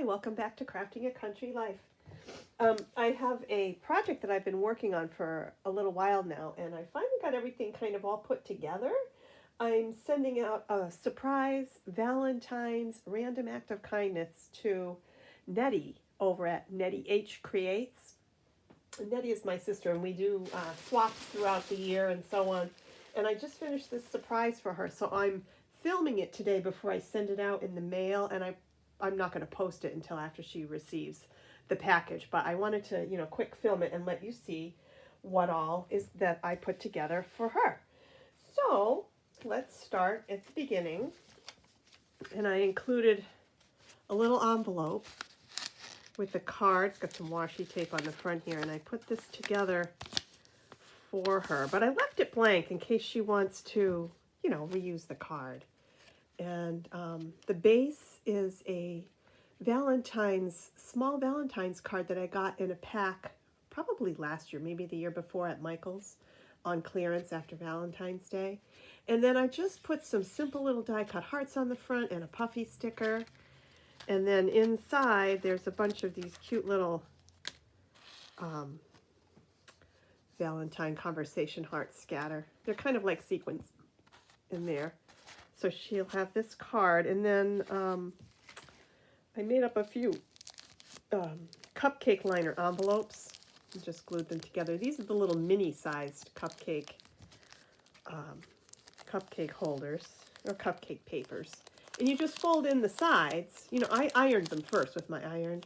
Hi, welcome back to Crafting a Country Life. I have a project that I've been working on for a little while now, and I finally got everything kind of all put together. I'm sending out a surprise Valentine's random act of kindness to Nettie over at Nettie H Creates. Nettie is my sister, and we do swaps throughout the year and so on. And I just finished this surprise for her, so I'm filming it today before I send it out in the mail, and I'm not going to post it until after she receives the package, but I wanted to, quick film it and let you see what all is that I put together for her. So let's start at the beginning. And I included a little envelope with the cards, got some washi tape on the front here, and I put this together for her, but I left it blank in case she wants to, reuse the card. And the base is a small Valentine's card that I got in a pack probably last year, maybe the year before at Michael's on clearance after Valentine's Day. And then I just put some simple little die cut hearts on the front and a puffy sticker. And then inside there's a bunch of these cute little Valentine conversation hearts scatter. They're kind of like sequins in there. So she'll have this card, and then I made up a few cupcake liner envelopes and just glued them together. These are the little mini-sized cupcake holders, or cupcake papers. And you just fold in the sides. I ironed them first with my iron,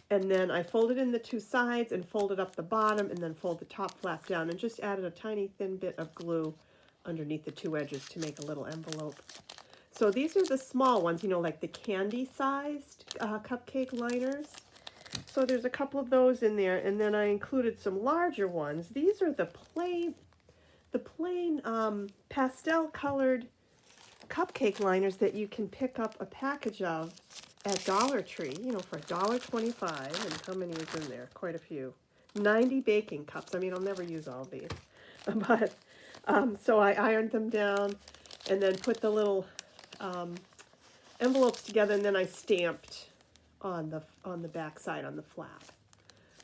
and then I folded in the two sides and folded up the bottom and then fold the top flap down and just added a tiny thin bit of glue underneath the two edges to make a little envelope. So these are the small ones, like the candy-sized cupcake liners. So there's a couple of those in there, and then I included some larger ones. These are the plain pastel-colored cupcake liners that you can pick up a package of at Dollar Tree, for $1.25. And how many is in there? Quite a few. 90 baking cups. I'll never use all of these. But so I ironed them down and then put the little envelopes together, and then I stamped on the back side on the flap.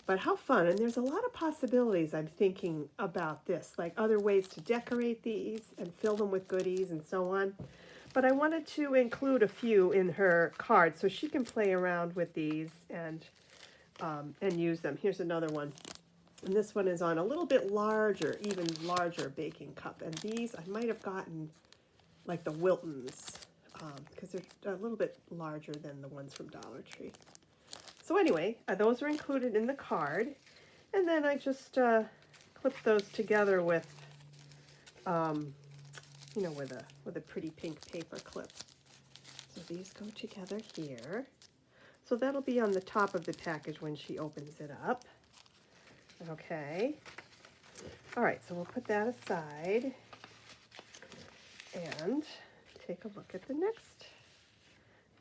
But how fun. And there's a lot of possibilities I'm thinking about this, like other ways to decorate these and fill them with goodies and so on. But I wanted to include a few in her card so she can play around with these and use them. Here's another one. And this one is on a little bit larger, even larger baking cup. And these I might have gotten like the Wiltons, because they're a little bit larger than the ones from Dollar Tree. So anyway, those are included in the card. And then I just clipped those together with, with a pretty pink paper clip. So these go together here. So that'll be on the top of the package when she opens it up. Okay. All right, so we'll put that aside and take a look at the next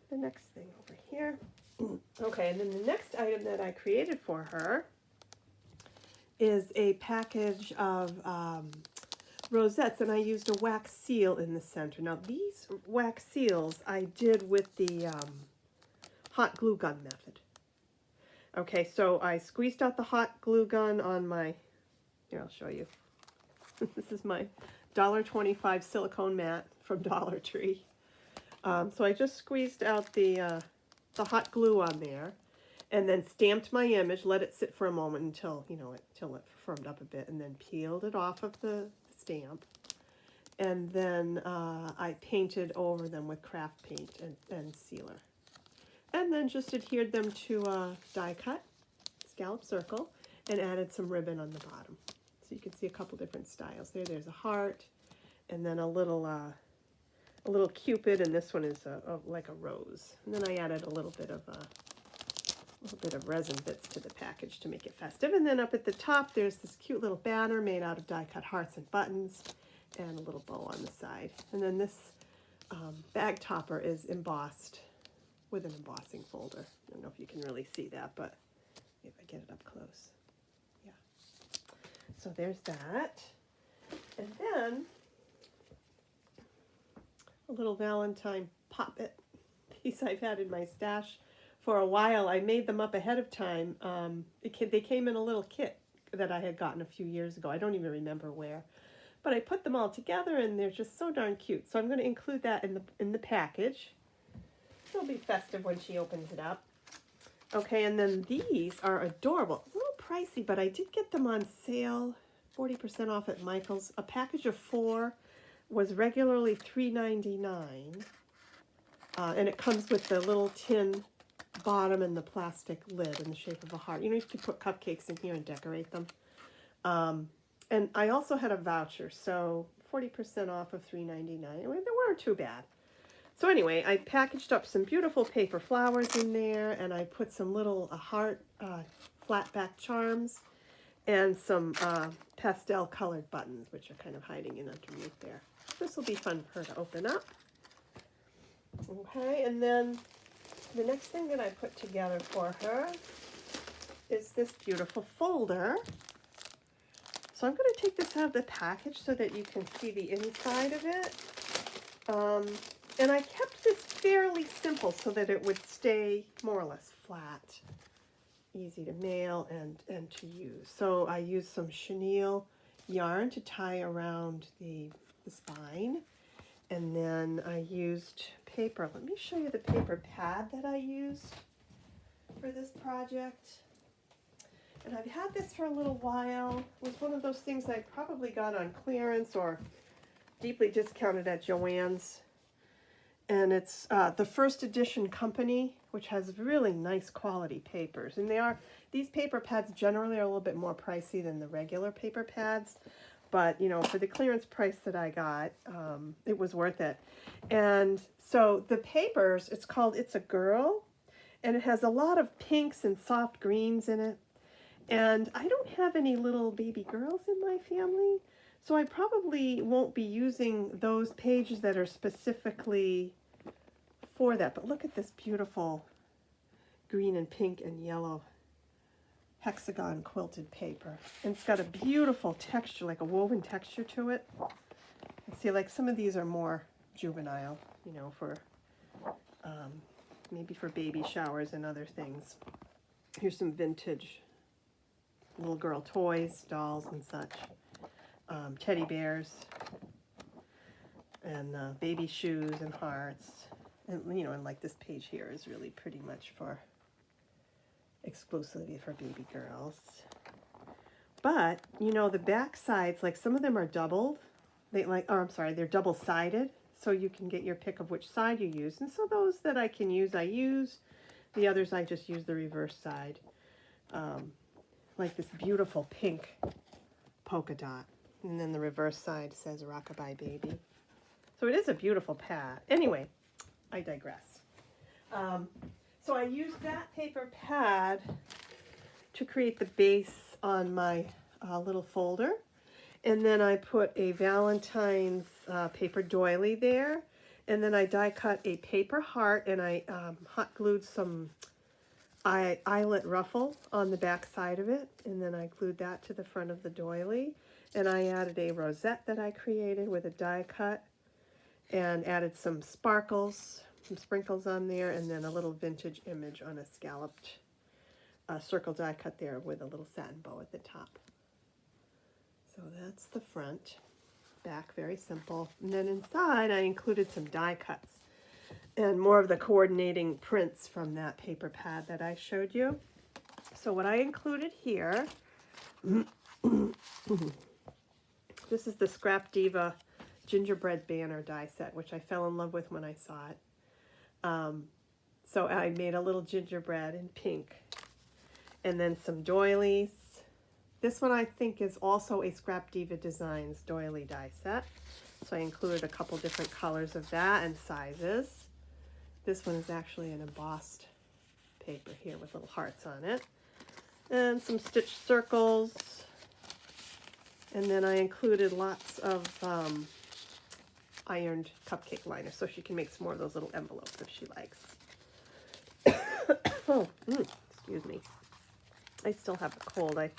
thing over here. Okay, and then the next item that I created for her is a package of rosettes, and I used a wax seal in the center. Now these wax seals I did with the hot glue gun method. Okay, so I squeezed out the hot glue gun on my, here I'll show you. This is my $1.25 silicone mat from Dollar Tree. So I just squeezed out the hot glue on there, and then stamped my image, let it sit for a moment until it firmed up a bit, and then peeled it off of the stamp. And then I painted over them with craft paint and sealer. And then just adhered them to a die cut scallop circle and added some ribbon on the bottom. So you can see a couple different styles there. There's a heart, and then a little cupid, and this one is like a rose. And then I added a little bit of resin bits to the package to make it festive. And then up at the top, there's this cute little banner made out of die-cut hearts and buttons, and a little bow on the side. And then this bag topper is embossed with an embossing folder. I don't know if you can really see that, but if I get it up close. Yeah. So there's that. And then a little Valentine poppet piece I've had in my stash for a while. I made them up ahead of time. They came in a little kit that I had gotten a few years ago. I don't even remember where. But I put them all together, and they're just so darn cute. So I'm going to include that in the package. It'll be festive when she opens it up. Okay, and then these are adorable. A little pricey, but I did get them on sale, 40% off at Michael's. A package of 4 was regularly $3.99, and it comes with the little tin bottom and the plastic lid in the shape of a heart. You know, you can put cupcakes in here and decorate them. And I also had a voucher, so 40% off of $3.99. They weren't too bad. So anyway, I packaged up some beautiful paper flowers in there, and I put some little heart flat back charms and some pastel colored buttons, which are kind of hiding in underneath there. This will be fun for her to open up. Okay, and then the next thing that I put together for her is this beautiful folder. So I'm going to take this out of the package so that you can see the inside of it. And I kept this fairly simple so that it would stay more or less flat, easy to mail and to use. So I used some chenille yarn to tie around the spine. And then I used paper. Let me show you the paper pad that I used for this project. And I've had this for a little while. It was one of those things I probably got on clearance or deeply discounted at Joann's. And it's the First Edition company, which has really nice quality papers. And these paper pads generally are a little bit more pricey than the regular paper pads. But, you know, for the clearance price that I got, it was worth it. And so the papers, it's called It's a Girl. And it has a lot of pinks and soft greens in it. And I don't have any little baby girls in my family, so I probably won't be using those pages that are specifically for that. But look at this beautiful green and pink and yellow hexagon quilted paper. And it's got a beautiful texture, like a woven texture to it. And see, like some of these are more juvenile, you know, for maybe for baby showers and other things. Here's some vintage little girl toys, dolls and such, teddy bears, and baby shoes and hearts. And, you know, and like this page here is really pretty much for exclusively for baby girls. But, you know, the back sides, like some of them are doubled. They're double-sided, so you can get your pick of which side you use. And so those that I can use, I use. The others, I just use the reverse side. Like this beautiful pink polka dot. And then the reverse side says Rockabye Baby. So it is a beautiful pad. Anyway, I digress. So I used that paper pad to create the base on my little folder. And then I put a Valentine's paper doily there. And then I die cut a paper heart, and I hot glued some eyelet ruffle on the back side of it, and then I glued that to the front of the doily, and I added a rosette that I created with a die cut and added some sparkles, some sprinkles on there, and then a little vintage image on a scalloped circle die cut there with a little satin bow at the top. So that's the front. Back, very simple. And then inside I included some die cuts and more of the coordinating prints from that paper pad that I showed you. So what I included here, this is the Scrap Diva gingerbread banner die set, which I fell in love with when I saw it. So I made a little gingerbread in pink, and then some doilies. This one I think is also a Scrap Diva Designs doily die set. So I included a couple different colors of that and sizes. This one is actually an embossed paper here with little hearts on it. And some stitched circles. And then I included lots of ironed cupcake liners so she can make some more of those little envelopes if she likes. Excuse me. I still have a cold. I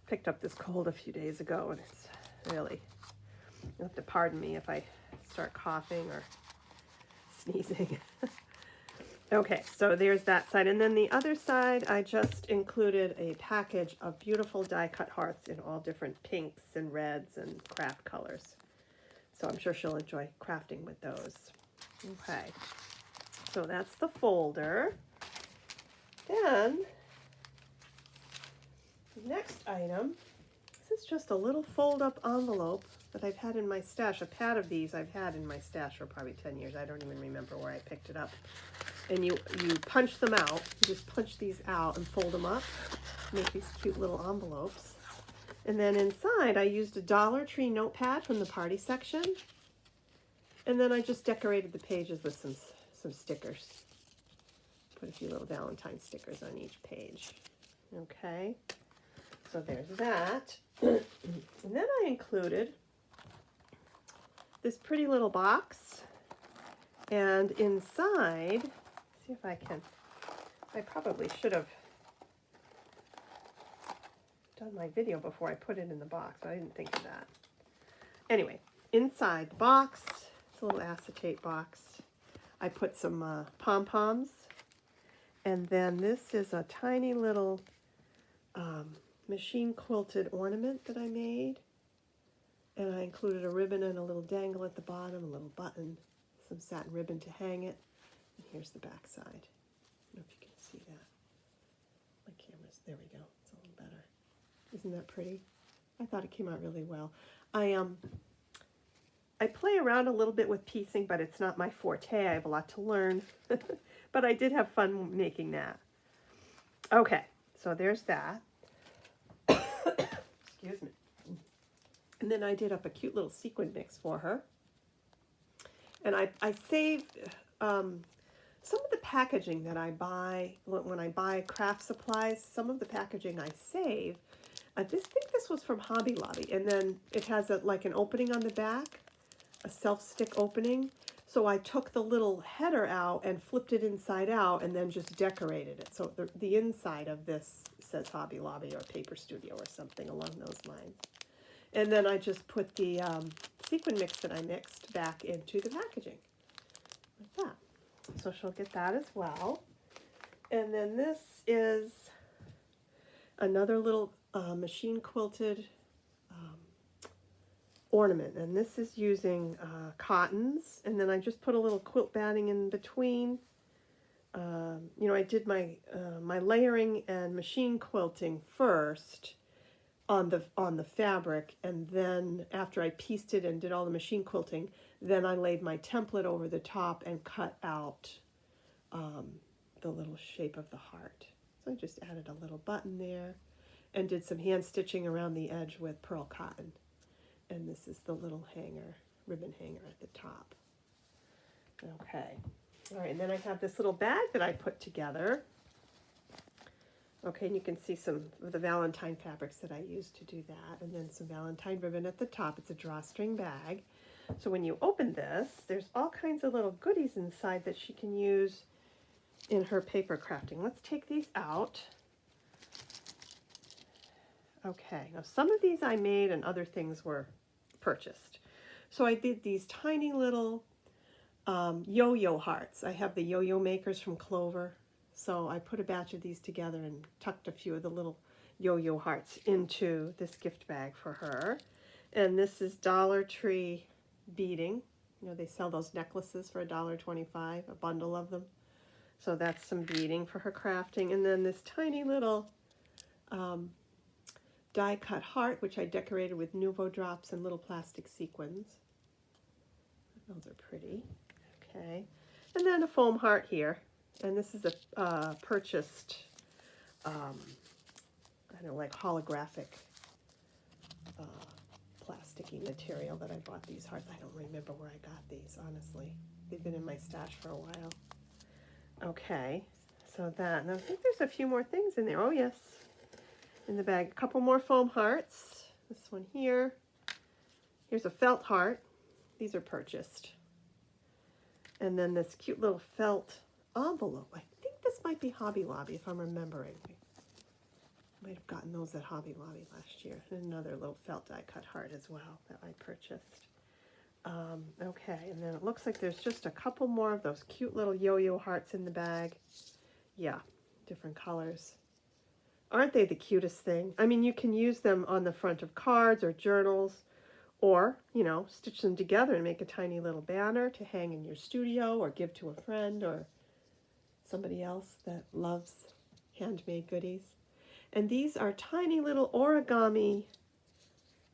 picked up this cold a few days ago, and it's really, you'll have to pardon me if I start coughing or sneezing. Okay, so there's that side. And then the other side, I just included a package of beautiful die-cut hearts in all different pinks and reds and craft colors. So I'm sure she'll enjoy crafting with those. Okay, so that's the folder. Then, the next item, this is just a little fold-up envelope that I've had in my stash. A pad of these I've had in my stash for probably 10 years. I don't even remember where I picked it up. And you punch them out. You just punch these out and fold them up. Make these cute little envelopes. And then inside I used a Dollar Tree notepad from the party section. And then I just decorated the pages with some stickers. Put a few little Valentine stickers on each page. Okay, so there's that. And then I included this pretty little box. And inside, see if I can, I probably should have done my video before I put it in the box. I didn't think of that. Anyway, inside the box, it's a little acetate box. I put some pom-poms. And then this is a tiny little machine quilted ornament that I made. And I included a ribbon and a little dangle at the bottom, a little button, some satin ribbon to hang it. And here's the back side. I don't know if you can see that. My camera's, there we go. It's a little better. Isn't that pretty? I thought it came out really well. I play around a little bit with piecing, but it's not my forte. I have a lot to learn. But I did have fun making that. Okay, so there's that. Excuse me. And then I did up a cute little sequin mix for her. And I saved some of the packaging that I buy, when I buy craft supplies, some of the packaging I save. I just think this was from Hobby Lobby. And then it has like an opening on the back, a self-stick opening. So I took the little header out and flipped it inside out and then just decorated it. So the inside of this says Hobby Lobby or Paper Studio or something along those lines. And then I just put the sequin mix that I mixed back into the packaging, like that. So she'll get that as well. And then this is another little machine quilted ornament. And this is using cottons. And then I just put a little quilt batting in between. You know, I did my layering and machine quilting first on the fabric, and then after I pieced it and did all the machine quilting, then I laid my template over the top and cut out the little shape of the heart. So I just added a little button there and did some hand stitching around the edge with pearl cotton. And this is the little hanger, ribbon hanger at the top. Okay. All right, and then I have this little bag that I put together. Okay, and you can see some of the Valentine fabrics that I used to do that, and then some Valentine ribbon at the top. It's a drawstring bag. So when you open this, there's all kinds of little goodies inside that she can use in her paper crafting. Let's take these out. Okay, now some of these I made and other things were purchased. So I did these tiny little yo-yo hearts. I have the yo-yo makers from Clover. So I put a batch of these together and tucked a few of the little yo-yo hearts into this gift bag for her. And this is Dollar Tree beading. You know, they sell those necklaces for $1.25, a bundle of them. So that's some beading for her crafting. And then this tiny little die-cut heart, which I decorated with Nuvo drops and little plastic sequins. Those are pretty. Okay. And then a foam heart here. And this is a purchased, I don't know, like holographic plasticky material that I bought these hearts. I don't remember where I got these, honestly. They've been in my stash for a while. Okay, so that, and I think there's a few more things in there. Oh, yes, in the bag. A couple more foam hearts. This one here. Here's a felt heart. These are purchased. And then this cute little felt envelope. I think this might be Hobby Lobby, if I'm remembering. I might have gotten those at Hobby Lobby last year. And another little felt die cut heart as well that I purchased. Okay, and then it looks like there's just a couple more of those cute little yo-yo hearts in the bag. Yeah, different colors. Aren't they the cutest thing? I mean, you can use them on the front of cards or journals, or, you know, stitch them together and make a tiny little banner to hang in your studio or give to a friend or somebody else that loves handmade goodies. And these are tiny little origami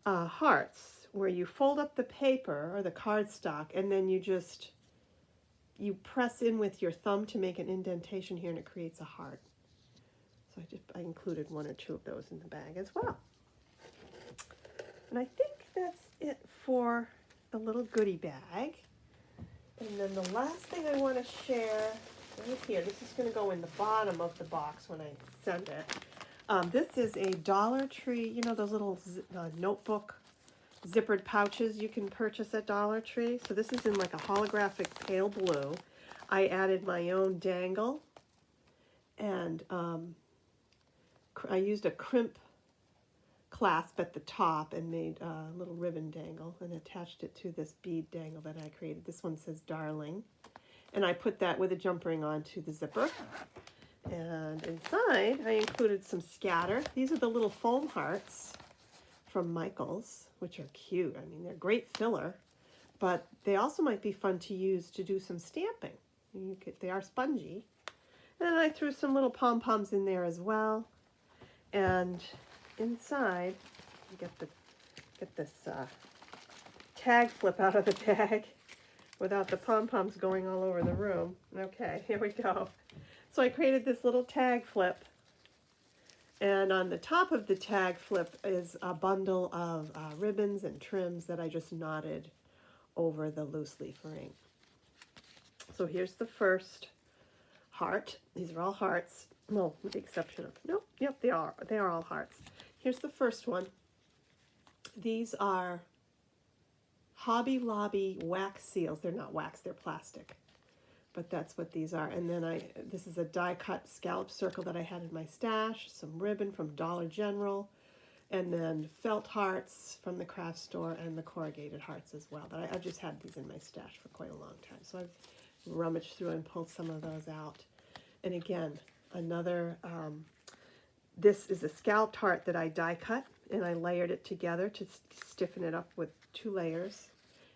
hearts where you fold up the paper or the cardstock and then you press in with your thumb to make an indentation here and it creates a heart. So I included one or two of those in the bag as well. And I think that's it for the little goodie bag. And then the last thing I want to share right here, this is going to go in the bottom of the box when I send it. This is a Dollar Tree, you know those little notebook zippered pouches you can purchase at Dollar Tree. So this is in like a holographic pale blue. I added my own dangle, and I used a crimp clasp at the top and made a little ribbon dangle and attached it to this bead dangle that I created. This one says Darling. And I put that with a jump ring onto the zipper. And inside I included some scatter. These are the little foam hearts from Michaels, which are cute. I mean, they're great filler, but they also might be fun to use to do some stamping. They are spongy. And then I threw some little pom-poms in there as well. And inside, get this tag flip out of the bag without the pom-poms going all over the room. Okay, here we go. So I created this little tag flip, and on the top of the tag flip is a bundle of ribbons and trims that I just knotted over the loose leaf ring. So here's the first heart. These are all hearts. Well, with the exception of, nope, yep, they are all hearts. Here's the first one. These are Hobby Lobby wax seals. They're not wax, they're plastic. But that's what these are. And then this is a die cut scallop circle that I had in my stash, some ribbon from Dollar General, and then felt hearts from the craft store and the corrugated hearts as well. But I've just had these in my stash for quite a long time. So I've rummaged through and pulled some of those out. And again, another, this is a scalloped heart that I die cut and I layered it together to stiffen it up with 2 layers.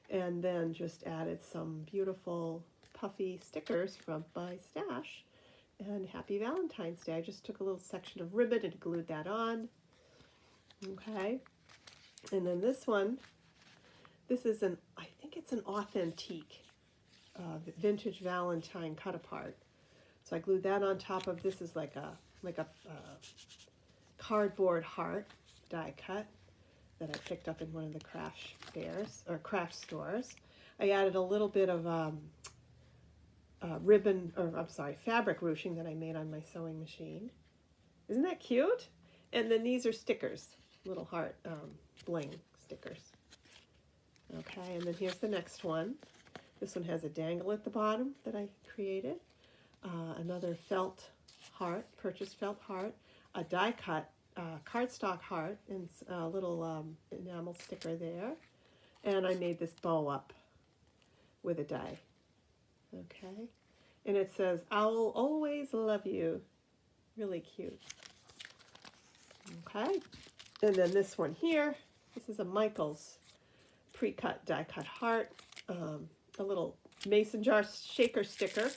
And then just added some beautiful puffy stickers from my stash. And Happy Valentine's Day. I just took a little section of ribbon and glued that on. Okay. And then this one, this is I think it's an authentique vintage Valentine cut apart. So I glued that on top of, this is like a cardboard heart die cut that I picked up in one of the craft fairs or craft stores. I added a little bit of fabric ruching that I made on my sewing machine. Isn't that cute? And then these are stickers, little heart bling stickers. Okay, and then here's the next one. This one has a dangle at the bottom that I created. Another felt heart, purchased felt heart, a die cut cardstock heart, and a little enamel sticker there. And I made this bow up with a die. Okay, and it says, "I'll always love you." Really cute. Okay, and then this one here, this is a Michaels pre-cut die-cut heart, a little mason jar shaker sticker.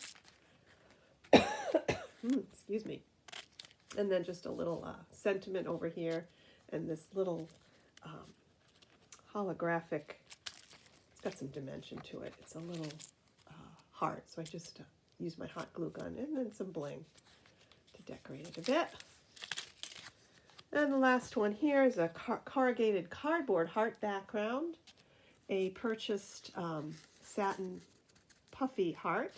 Excuse me. And then just a little sentiment over here, and this little holographic, it's got some dimension to it. It's a little heart, so I just used my hot glue gun and then some bling to decorate it a bit. And the last one here is a corrugated cardboard heart background, a purchased satin puffy heart,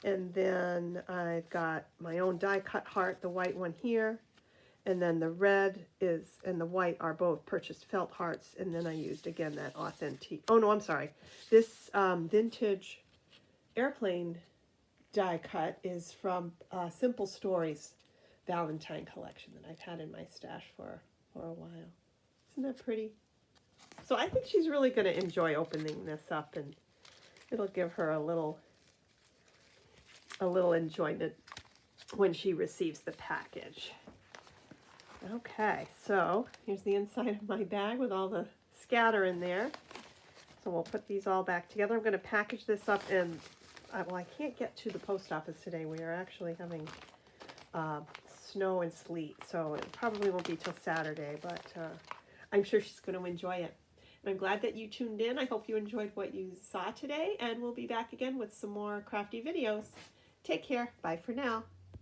and then I've got my own die cut heart, the white one here, and then the red and the white are both purchased felt hearts, and then I used again that authentic, oh no, I'm sorry, this vintage airplane die cut is from Simple Stories Valentine collection that I've had in my stash for a while. Isn't that pretty? So I think she's really going to enjoy opening this up, and it'll give her a little enjoyment when she receives the package. Okay, so here's the inside of my bag with all the scatter in there. So we'll put these all back together. I'm going to package this up, and well, I can't get to the post office today. We are actually having snow and sleet, so it probably won't be till Saturday, but I'm sure she's going to enjoy it. And I'm glad that you tuned in. I hope you enjoyed what you saw today, and we'll be back again with some more crafty videos. Take care. Bye for now.